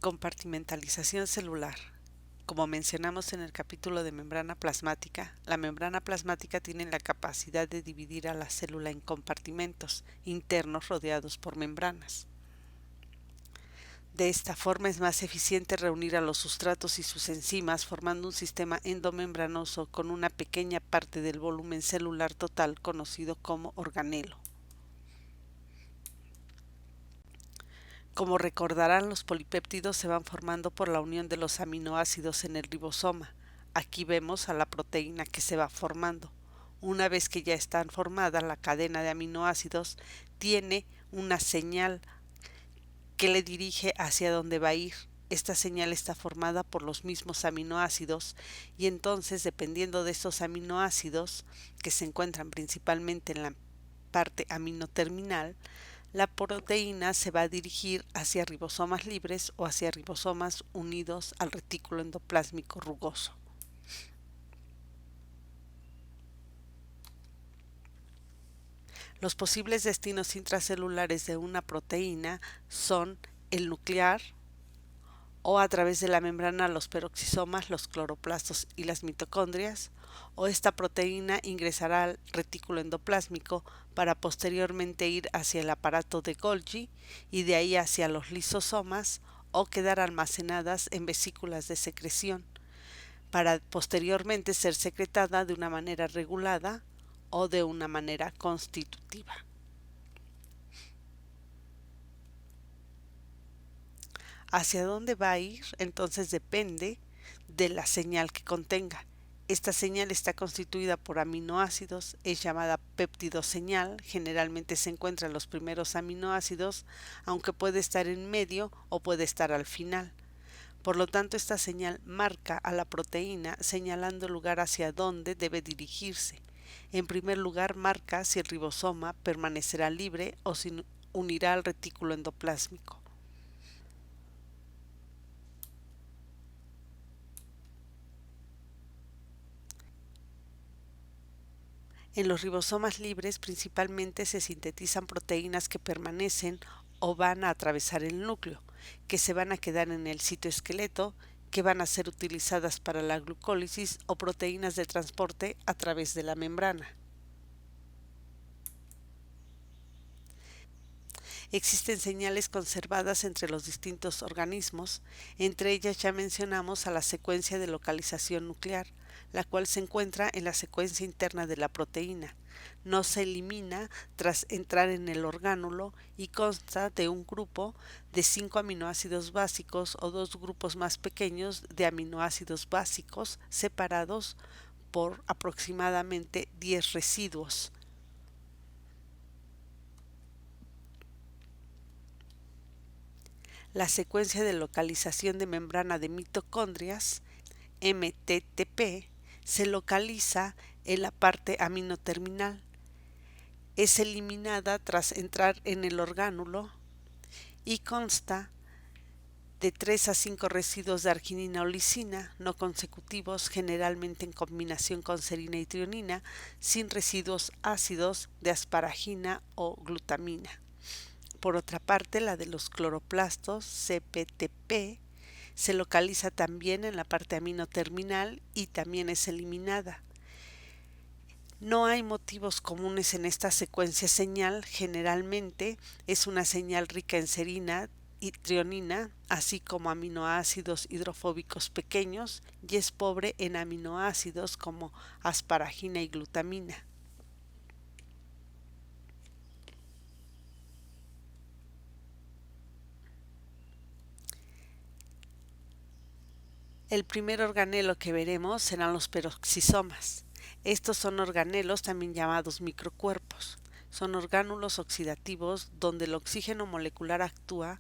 Compartimentalización celular. Como mencionamos en el capítulo de membrana plasmática, la membrana plasmática tiene la capacidad de dividir a la célula en compartimentos internos rodeados por membranas. De esta forma es más eficiente reunir a los sustratos y sus enzimas formando un sistema endomembranoso con una pequeña parte del volumen celular total conocido como organelo. Como recordarán, los polipéptidos se van formando por la unión de los aminoácidos en el ribosoma. Aquí vemos a la proteína que se va formando. Una vez que ya están formadas, la cadena de aminoácidos tiene una señal que le dirige hacia dónde va a ir. Esta señal está formada por los mismos aminoácidos y entonces, dependiendo de estos aminoácidos, que se encuentran principalmente en la parte aminoterminal, la proteína se va a dirigir hacia ribosomas libres o hacia ribosomas unidos al retículo endoplásmico rugoso. Los posibles destinos intracelulares de una proteína son el nuclear o a través de la membrana los peroxisomas, los cloroplastos y las mitocondrias, o esta proteína ingresará al retículo endoplásmico para posteriormente ir hacia el aparato de Golgi y de ahí hacia los lisosomas o quedar almacenadas en vesículas de secreción, para posteriormente ser secretada de una manera regulada o de una manera constitutiva. Hacia dónde va a ir, entonces depende de la señal que contenga. Esta señal está constituida por aminoácidos, es llamada péptido-señal, generalmente se encuentra en los primeros aminoácidos, aunque puede estar en medio o puede estar al final. Por lo tanto, esta señal marca a la proteína señalando el lugar hacia dónde debe dirigirse. En primer lugar, marca si el ribosoma permanecerá libre o si unirá al retículo endoplásmico. En los ribosomas libres principalmente se sintetizan proteínas que permanecen o van a atravesar el núcleo, que se van a quedar en el citoesqueleto, que van a ser utilizadas para la glucólisis o proteínas de transporte a través de la membrana. Existen señales conservadas entre los distintos organismos, entre ellas ya mencionamos a la secuencia de localización nuclear, la cual se encuentra en la secuencia interna de la proteína. No se elimina tras entrar en el orgánulo y consta de un grupo de 5 aminoácidos básicos o 2 grupos más pequeños de aminoácidos básicos separados por aproximadamente 10 residuos. La secuencia de localización de membrana de mitocondrias, MTTP, se localiza en la parte aminoterminal. Es eliminada tras entrar en el orgánulo y consta de 3 a 5 residuos de arginina o lisina, no consecutivos, generalmente en combinación con serina y trionina, sin residuos ácidos de asparagina o glutamina. Por otra parte, la de los cloroplastos, CPTP, se localiza también en la parte aminoterminal y también es eliminada. No hay motivos comunes en esta secuencia señal, generalmente es una señal rica en serina y trionina, así como aminoácidos hidrofóbicos pequeños, y es pobre en aminoácidos como asparagina y glutamina. El primer organelo que veremos serán los peroxisomas. Estos son organelos también llamados microcuerpos. Son orgánulos oxidativos donde el oxígeno molecular actúa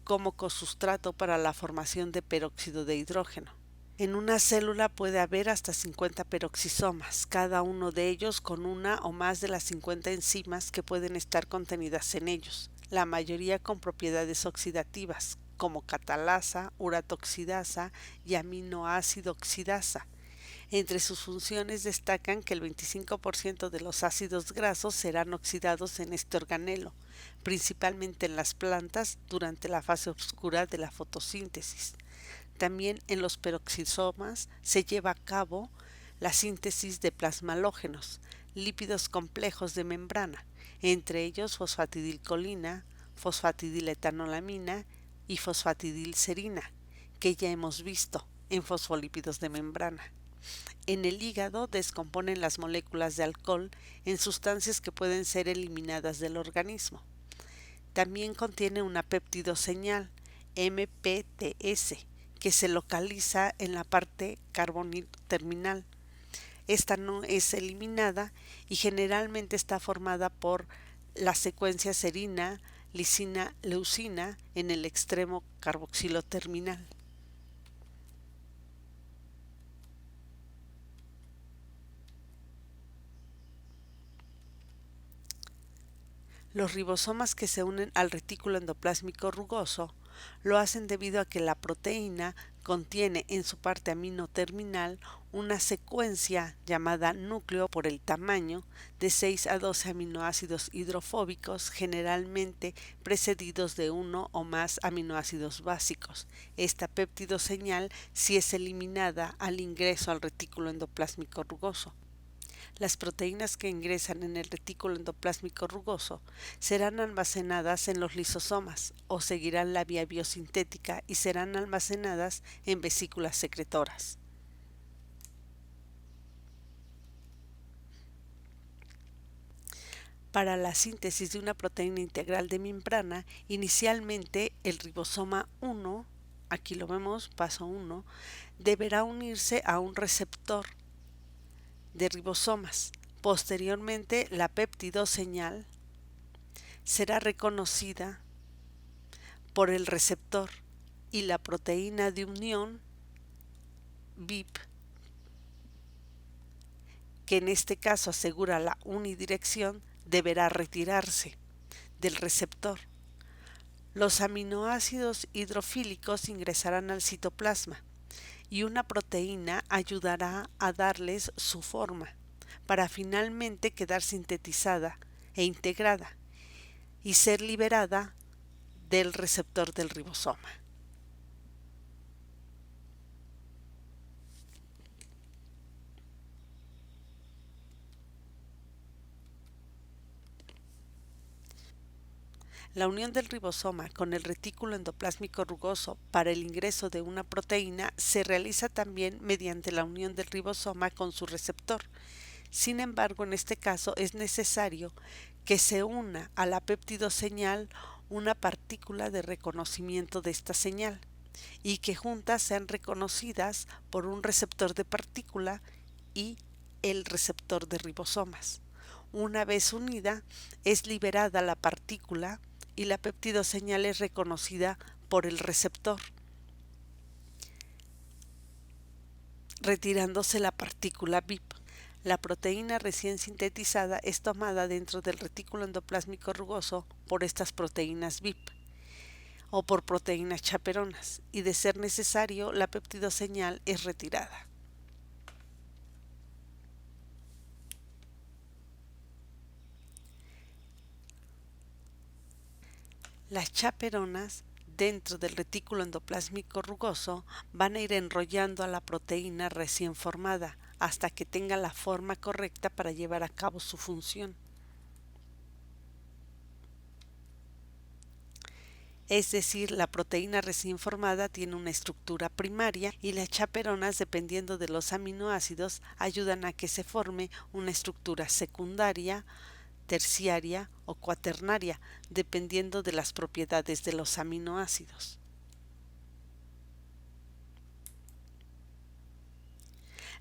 como cosustrato para la formación de peróxido de hidrógeno. En una célula puede haber hasta 50 peroxisomas, cada uno de ellos con una o más de las 50 enzimas que pueden estar contenidas en ellos, la mayoría con propiedades oxidativas, como catalasa, uratoxidasa y aminoácido oxidasa. Entre sus funciones destacan que el 25% de los ácidos grasos serán oxidados en este organelo, principalmente en las plantas durante la fase oscura de la fotosíntesis. También en los peroxisomas se lleva a cabo la síntesis de plasmalógenos, lípidos complejos de membrana, entre ellos fosfatidilcolina, fosfatidiletanolamina y fosfatidilserina, que ya hemos visto en fosfolípidos de membrana. En el hígado descomponen las moléculas de alcohol en sustancias que pueden ser eliminadas del organismo. También contiene una péptidoseñal, MPTS, que se localiza en la parte carbonil terminal. Esta no es eliminada y generalmente está formada por la secuencia serina, lisina, leucina en el extremo carboxilo terminal. Los ribosomas que se unen al retículo endoplásmico rugoso lo hacen debido a que la proteína contiene en su parte aminoterminal una secuencia llamada núcleo por el tamaño de 6 a 12 aminoácidos hidrofóbicos, generalmente precedidos de uno o más aminoácidos básicos. Esta péptidoseñal sí es eliminada al ingreso al retículo endoplásmico rugoso. Las proteínas que ingresan en el retículo endoplásmico rugoso serán almacenadas en los lisosomas o seguirán la vía biosintética y serán almacenadas en vesículas secretoras. Para la síntesis de una proteína integral de membrana, inicialmente el ribosoma 1, aquí lo vemos, paso 1, deberá unirse a un receptor de ribosomas. Posteriormente, la peptidoseñal será reconocida por el receptor y la proteína de unión VIP, que en este caso asegura la unidirección, deberá retirarse del receptor. Los aminoácidos hidrofílicos ingresarán al citoplasma y una proteína ayudará a darles su forma para finalmente quedar sintetizada e integrada y ser liberada del receptor del ribosoma. La unión del ribosoma con el retículo endoplásmico rugoso para el ingreso de una proteína se realiza también mediante la unión del ribosoma con su receptor. Sin embargo, en este caso es necesario que se una a la peptidoseñal una partícula de reconocimiento de esta señal y que juntas sean reconocidas por un receptor de partícula y el receptor de ribosomas. Una vez unida, es liberada la partícula y la peptidoseñal es reconocida por el receptor, retirándose la partícula VIP. La proteína recién sintetizada es tomada dentro del retículo endoplásmico rugoso por estas proteínas VIP o por proteínas chaperonas, y de ser necesario, la peptidoseñal es retirada. Las chaperonas dentro del retículo endoplásmico rugoso van a ir enrollando a la proteína recién formada hasta que tenga la forma correcta para llevar a cabo su función. Es decir, la proteína recién formada tiene una estructura primaria y las chaperonas, dependiendo de los aminoácidos, ayudan a que se forme una estructura secundaria, terciaria o cuaternaria, dependiendo de las propiedades de los aminoácidos.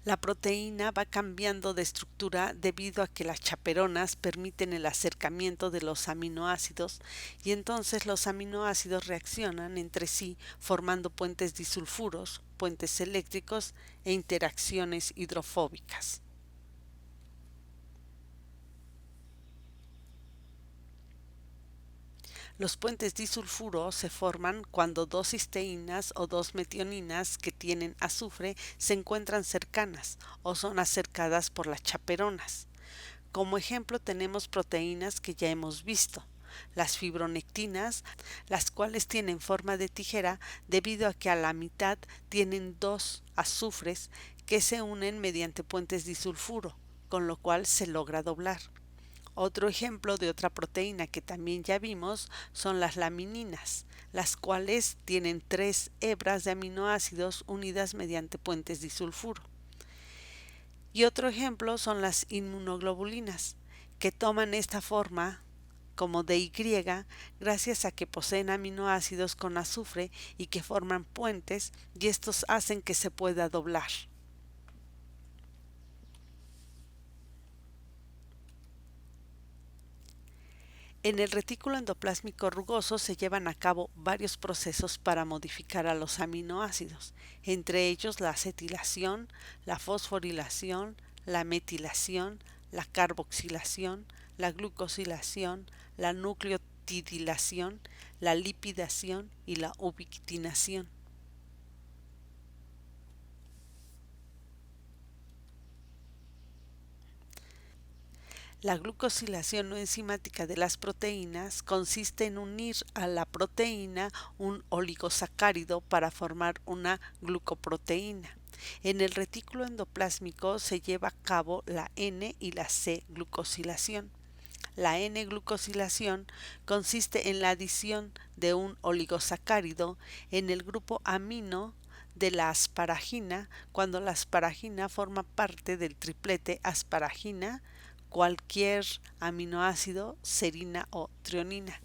La proteína va cambiando de estructura debido a que las chaperonas permiten el acercamiento de los aminoácidos y entonces los aminoácidos reaccionan entre sí formando puentes disulfuros, puentes eléctricos e interacciones hidrofóbicas. Los puentes disulfuro se forman cuando dos cisteínas o dos metioninas que tienen azufre se encuentran cercanas o son acercadas por las chaperonas. Como ejemplo tenemos proteínas que ya hemos visto, las fibronectinas, las cuales tienen forma de tijera debido a que a la mitad tienen dos azufres que se unen mediante puentes disulfuro, con lo cual se logra doblar. Otro ejemplo de otra proteína que también ya vimos son las lamininas, las cuales tienen tres hebras de aminoácidos unidas mediante puentes disulfuro. Y otro ejemplo son las inmunoglobulinas, que toman esta forma como de Y gracias a que poseen aminoácidos con azufre y que forman puentes y estos hacen que se pueda doblar. En el retículo endoplásmico rugoso se llevan a cabo varios procesos para modificar a los aminoácidos, entre ellos la acetilación, la fosforilación, la metilación, la carboxilación, la glucosilación, la nucleotidilación, la lipidación y la ubiquitinación. La glucosilación no enzimática de las proteínas consiste en unir a la proteína un oligosacárido para formar una glucoproteína. En el retículo endoplásmico se lleva a cabo la N y la C-glucosilación. La N-glucosilación consiste en la adición de un oligosacárido en el grupo amino de la asparagina cuando la asparagina forma parte del triplete asparagina, cualquier aminoácido, serina o trionina.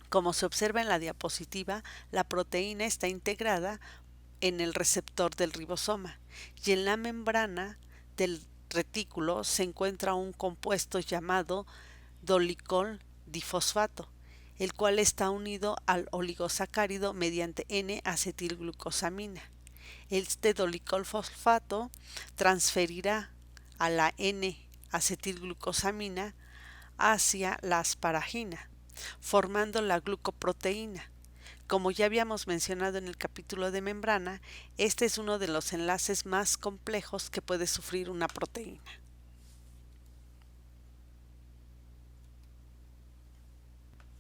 Como se observa en la diapositiva, la proteína está integrada en el receptor del ribosoma y en la membrana del retículo se encuentra un compuesto llamado dolicol difosfato, el cual está unido al oligosacárido mediante N-acetilglucosamina. Este dolicol-fosfato transferirá a la N-acetilglucosamina hacia la asparagina, formando la glucoproteína. Como ya habíamos mencionado en el capítulo de membrana, este es uno de los enlaces más complejos que puede sufrir una proteína.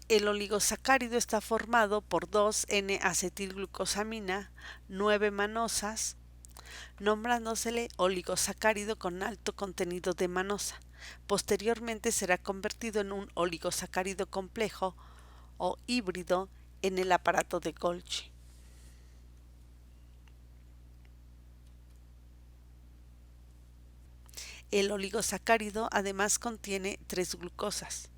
El oligosacárido está formado por 2N-acetilglucosamina, 9 manosas, nombrándosele oligosacárido con alto contenido de manosa. Posteriormente será convertido en un oligosacárido complejo o híbrido en el aparato de Golgi. El oligosacárido además contiene 3 glucosas,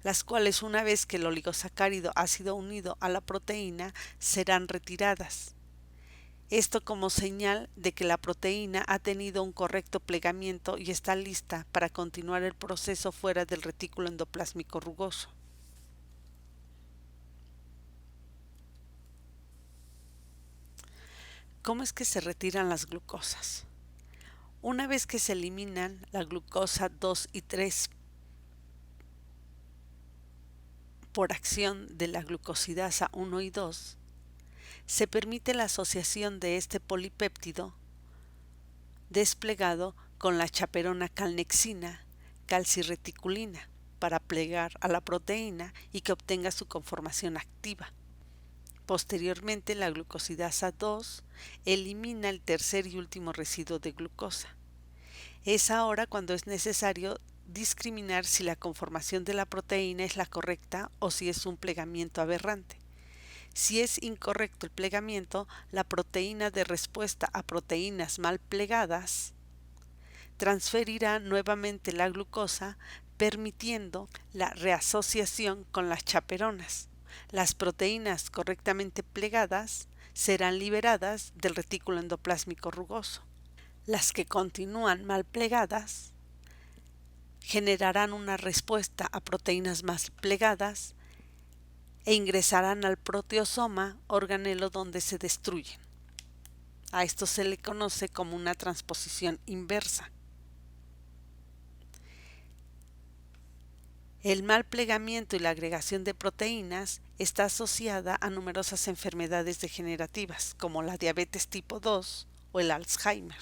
las cuales una vez que el oligosacárido ha sido unido a la proteína serán retiradas. Esto como señal de que la proteína ha tenido un correcto plegamiento y está lista para continuar el proceso fuera del retículo endoplásmico rugoso. ¿Cómo es que se retiran las glucosas? Una vez que se eliminan la glucosa 2 y 3 por acción de la glucosidasa 1 y 2, se permite la asociación de este polipéptido desplegado con la chaperona calnexina calcirreticulina para plegar a la proteína y que obtenga su conformación activa. Posteriormente, la glucosidasa 2 elimina el tercer y último residuo de glucosa. Es ahora cuando es necesario discriminar si la conformación de la proteína es la correcta o si es un plegamiento aberrante. Si es incorrecto el plegamiento, la proteína de respuesta a proteínas mal plegadas transferirá nuevamente la glucosa, permitiendo la reasociación con las chaperonas. Las proteínas correctamente plegadas serán liberadas del retículo endoplásmico rugoso. Las que continúan mal plegadas generarán una respuesta a proteínas más plegadas e ingresarán al proteosoma, organelo donde se destruyen. A esto se le conoce como una transposición inversa. El mal plegamiento y la agregación de proteínas está asociada a numerosas enfermedades degenerativas, como la diabetes tipo 2 o el Alzheimer.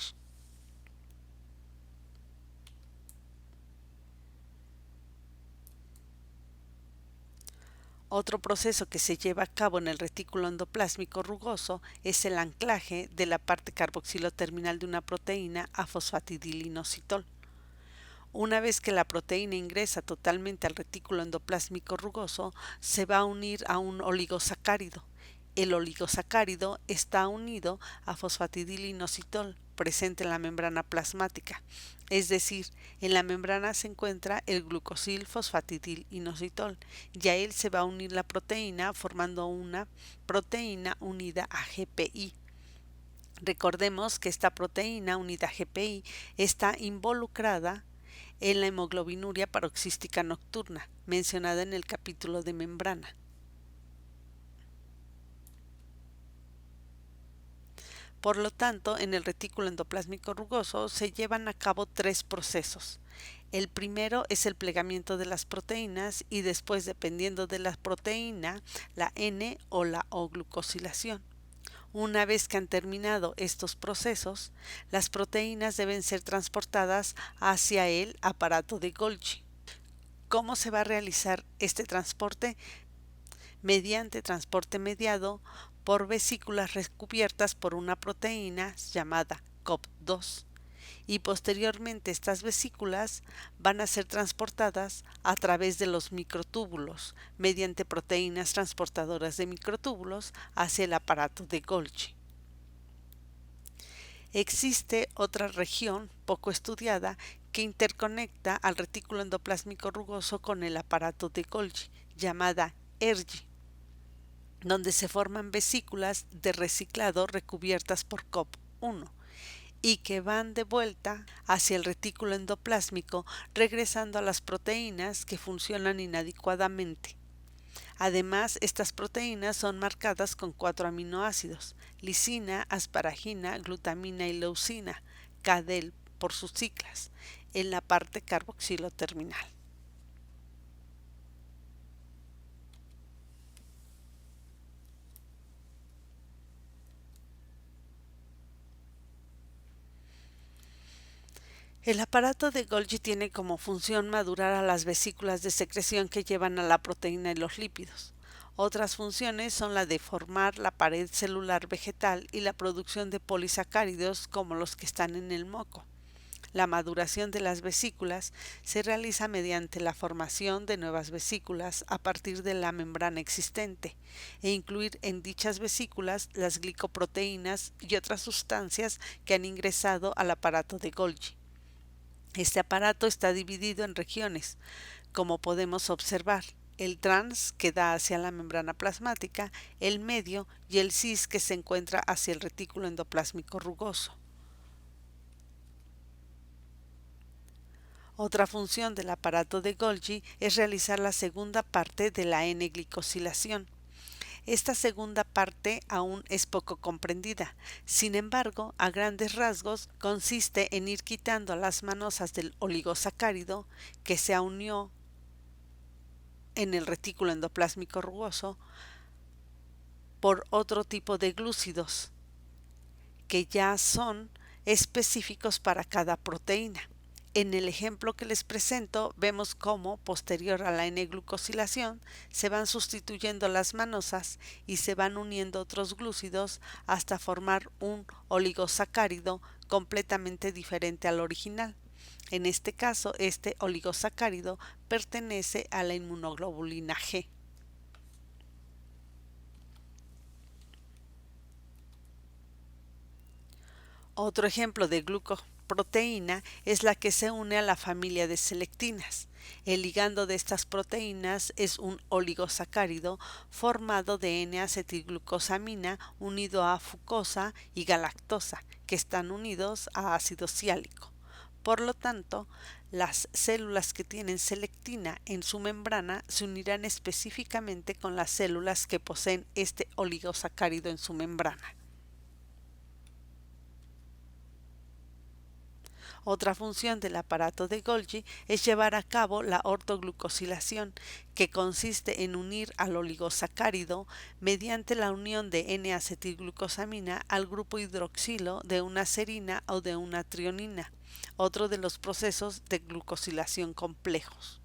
Otro proceso que se lleva a cabo en el retículo endoplásmico rugoso es el anclaje de la parte carboxilo terminal de una proteína a fosfatidilinositol. Una vez que la proteína ingresa totalmente al retículo endoplásmico rugoso, se va a unir a un oligosacárido. El oligosacárido está unido a fosfatidilinositol, presente en la membrana plasmática. Es decir, en la membrana se encuentra el glucosil fosfatidilinositol y a él se va a unir la proteína formando una proteína unida a GPI. Recordemos que esta proteína unida a GPI está involucrada en la hemoglobinuria paroxística nocturna, mencionada en el capítulo de membrana. Por lo tanto, en el retículo endoplásmico rugoso se llevan a cabo tres procesos. El primero es el plegamiento de las proteínas y después, dependiendo de la proteína, la N o la O-glucosilación. Una vez que han terminado estos procesos, las proteínas deben ser transportadas hacia el aparato de Golgi. ¿Cómo se va a realizar este transporte? Mediante transporte mediado por vesículas recubiertas por una proteína llamada COP2 y posteriormente estas vesículas van a ser transportadas a través de los microtúbulos mediante proteínas transportadoras de microtúbulos hacia el aparato de Golgi. Existe otra región poco estudiada que interconecta al retículo endoplásmico rugoso con el aparato de Golgi, llamada ERGI, donde se forman vesículas de reciclado recubiertas por COP1 y que van de vuelta hacia el retículo endoplásmico, regresando a las proteínas que funcionan inadecuadamente. Además, estas proteínas son marcadas con 4 aminoácidos: lisina, asparagina, glutamina y leucina, CADEL por sus siglas, en la parte carboxilo terminal. El aparato de Golgi tiene como función madurar a las vesículas de secreción que llevan a la proteína y los lípidos. Otras funciones son la de formar la pared celular vegetal y la producción de polisacáridos como los que están en el moco. La maduración de las vesículas se realiza mediante la formación de nuevas vesículas a partir de la membrana existente e incluir en dichas vesículas las glicoproteínas y otras sustancias que han ingresado al aparato de Golgi. Este aparato está dividido en regiones, como podemos observar: el trans, que da hacia la membrana plasmática, el medio y el cis, que se encuentra hacia el retículo endoplásmico rugoso. Otra función del aparato de Golgi es realizar la segunda parte de la N-glicosilación. Esta segunda parte aún es poco comprendida. Sin embargo, a grandes rasgos, consiste en ir quitando las manosas del oligosacárido que se unió en el retículo endoplásmico rugoso por otro tipo de glúcidos que ya son específicos para cada proteína. En el ejemplo que les presento, vemos cómo, posterior a la N-glucosilación, se van sustituyendo las manosas y se van uniendo otros glúcidos hasta formar un oligosacárido completamente diferente al original. En este caso, este oligosacárido pertenece a la inmunoglobulina G. Otro ejemplo de glucoproteína es la que se une a la familia de selectinas. El ligando de estas proteínas es un oligosacárido formado de N-acetilglucosamina unido a fucosa y galactosa, que están unidos a ácido siálico. Por lo tanto, las células que tienen selectina en su membrana se unirán específicamente con las células que poseen este oligosacárido en su membrana. Otra función del aparato de Golgi es llevar a cabo la ortoglucosilación, que consiste en unir al oligosacárido mediante la unión de N-acetilglucosamina al grupo hidroxilo de una serina o de una trionina, otro de los procesos de glucosilación complejos.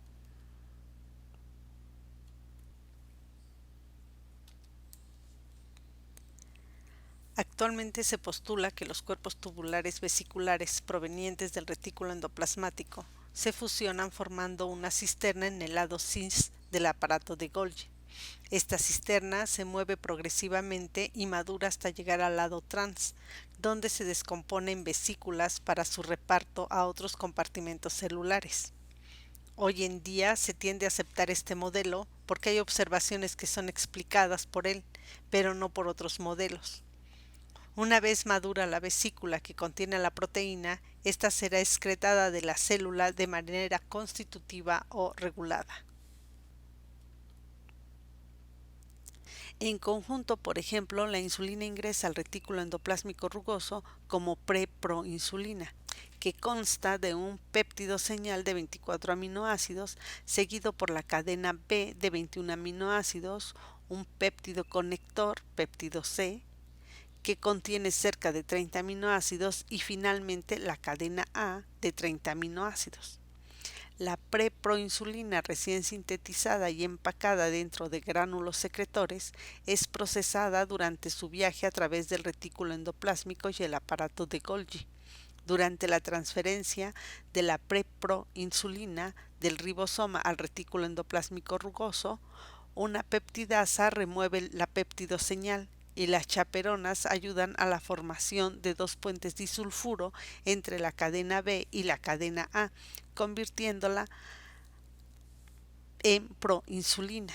Actualmente se postula que los cuerpos tubulares vesiculares provenientes del retículo endoplasmático se fusionan formando una cisterna en el lado cis del aparato de Golgi. Esta cisterna se mueve progresivamente y madura hasta llegar al lado trans, donde se descompone en vesículas para su reparto a otros compartimentos celulares. Hoy en día se tiende a aceptar este modelo porque hay observaciones que son explicadas por él, pero no por otros modelos. Una vez madura la vesícula que contiene la proteína, esta será excretada de la célula de manera constitutiva o regulada. En conjunto, por ejemplo, la insulina ingresa al retículo endoplásmico rugoso como preproinsulina, que consta de un péptido señal de 24 aminoácidos, seguido por la cadena B de 21 aminoácidos, un péptido conector, péptido C, que contiene cerca de 30 aminoácidos y finalmente la cadena A de 30 aminoácidos. La preproinsulina recién sintetizada y empacada dentro de gránulos secretores es procesada durante su viaje a través del retículo endoplásmico y el aparato de Golgi. Durante la transferencia de la preproinsulina del ribosoma al retículo endoplásmico rugoso, una peptidasa remueve la péptido señal y las chaperonas ayudan a la formación de dos puentes disulfuro entre la cadena B y la cadena A, convirtiéndola en proinsulina.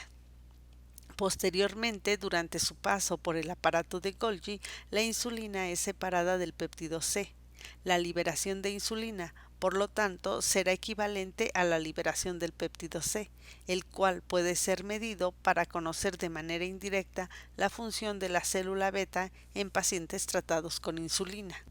Posteriormente, durante su paso por el aparato de Golgi, la insulina es separada del péptido C. La liberación de insulina, por lo tanto, será equivalente a la liberación del péptido C, el cual puede ser medido para conocer de manera indirecta la función de la célula beta en pacientes tratados con insulina.